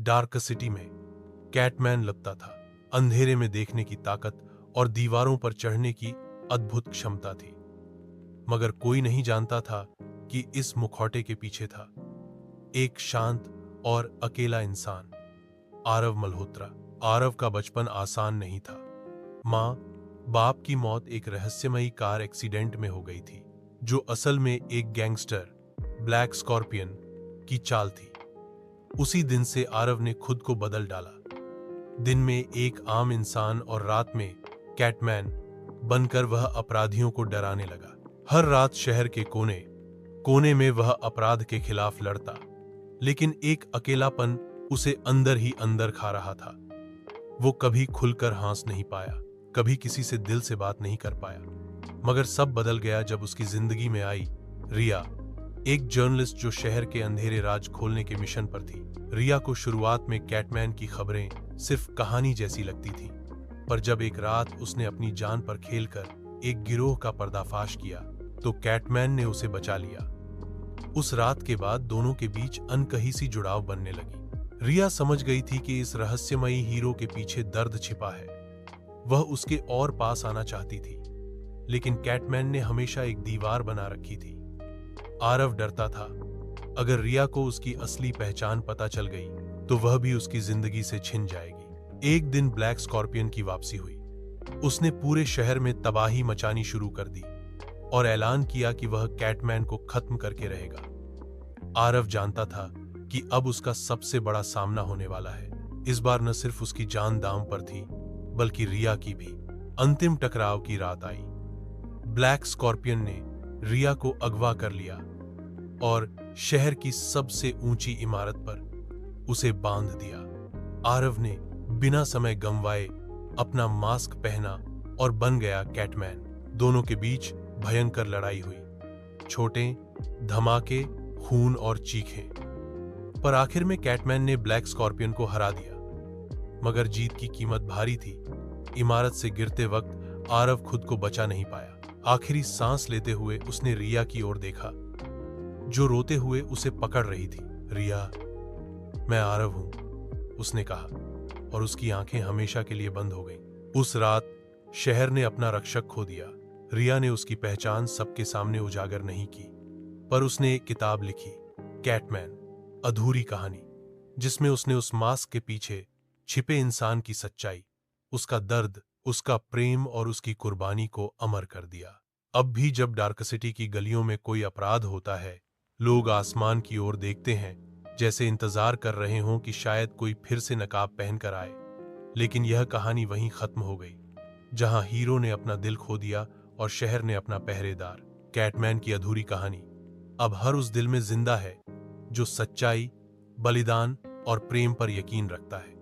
Dark city में कैटमैन लगता था। अंधेरे में देखने की ताकत और दीवारों पर चढ़ने की अद्भुत क्षमता थी, मगर कोई नहीं जानता था कि इस मुखौटे के पीछे था एक शांत और अकेला इंसान, आरव मल्होत्रा। आरव का बचपन आसान नहीं था। माँ बाप की मौत एक रहस्यमयी कार एक्सीडेंट में हो गई थी, जो असल में एक गैंगस्टर ब्लैक स्कॉर्पियन की चाल थी। उसी दिन से आरव ने खुद को बदल डाला। दिन में एक आम इंसान और रात में कैटमैन बनकर वह अपराधियों को डराने लगा। हर रात शहर के कोने कोने में वह अपराध के खिलाफ लड़ता, लेकिन एक अकेलापन उसे अंदर ही अंदर खा रहा था। वो कभी खुलकर हंस नहीं पाया, कभी किसी से दिल से बात नहीं कर पाया। मगर सब बदल गया जब उसकी जिंदगी में आई रिया, एक जर्नलिस्ट जो शहर के अंधेरे राज खोलने के मिशन पर थी। रिया को शुरुआत में कैटमैन की खबरें सिर्फ कहानी जैसी लगती थी, पर जब एक रात उसने अपनी जान पर खेलकर एक गिरोह का पर्दाफाश किया, तो कैटमैन ने उसे बचा लिया। उस रात के बाद दोनों के बीच अनकही सी जुड़ाव बनने लगी। रिया समझ गई थी कि इस रहस्यमयी हीरो के पीछे दर्द छिपा है। वह उसके और पास आना चाहती थी, लेकिन कैटमैन ने हमेशा एक दीवार बना रखी थी। आरव डरता था, अगर रिया को उसकी असली पहचान पता चल गई तो वह भी उसकी जिंदगी से छिन जाएगी। एक दिन ब्लैक स्कॉर्पियन की वापसी हुई। उसने पूरे शहर में तबाही मचानी शुरू कर दी और ऐलान किया कि वह कैटमैन को खत्म करके रहेगा। आरव जानता था कि अब उसका सबसे बड़ा सामना होने वाला है। इस बार न सिर्फ उसकी जान दांव पर थी, बल्कि रिया की भी। अंतिम टकराव की रात आई। ब्लैक स्कॉर्पियन ने रिया को अगवा कर लिया और शहर की सबसे ऊंची इमारत पर उसे बांध दिया। आरव ने बिना समय गंवाए अपना मास्क पहना और बन गया कैटमैन। दोनों के बीच भयंकर लड़ाई हुई, छोटे धमाके, खून और चीखें। पर आखिर में कैटमैन ने ब्लैक स्कॉर्पियन को हरा दिया, मगर जीत की कीमत भारी थी। इमारत से गिरते वक्त आरव खुद को बचा नहीं पाया। आखिरी सांस लेते हुए उसने रिया की ओर देखा, जो रोते हुए उसे पकड़ रही थी। रिया, मैं आरव हूं, उसने कहा, और उसकी आंखें हमेशा के लिए बंद हो गईं। उस रात शहर ने अपना रक्षक खो दिया। रिया ने उसकी पहचान सबके सामने उजागर नहीं की, पर उसने एक किताब लिखी, कैटमैन, अधूरी कहानी, जिसमें उसने उस मास्क के पीछे छिपे इंसान की सच्चाई, उसका दर्द, उसका प्रेम और उसकी कुर्बानी को अमर कर दिया। अब भी जब डार्क सिटी की गलियों में कोई अपराध होता है, लोग आसमान की ओर देखते हैं, जैसे इंतजार कर रहे हों कि शायद कोई फिर से नकाब पहनकर आए। लेकिन यह कहानी वहीं खत्म हो गई, जहां हीरो ने अपना दिल खो दिया और शहर ने अपना पहरेदार। कैटमैन की अधूरी कहानी अब हर उस दिल में जिंदा है जो सच्चाई, बलिदान और प्रेम पर यकीन रखता है।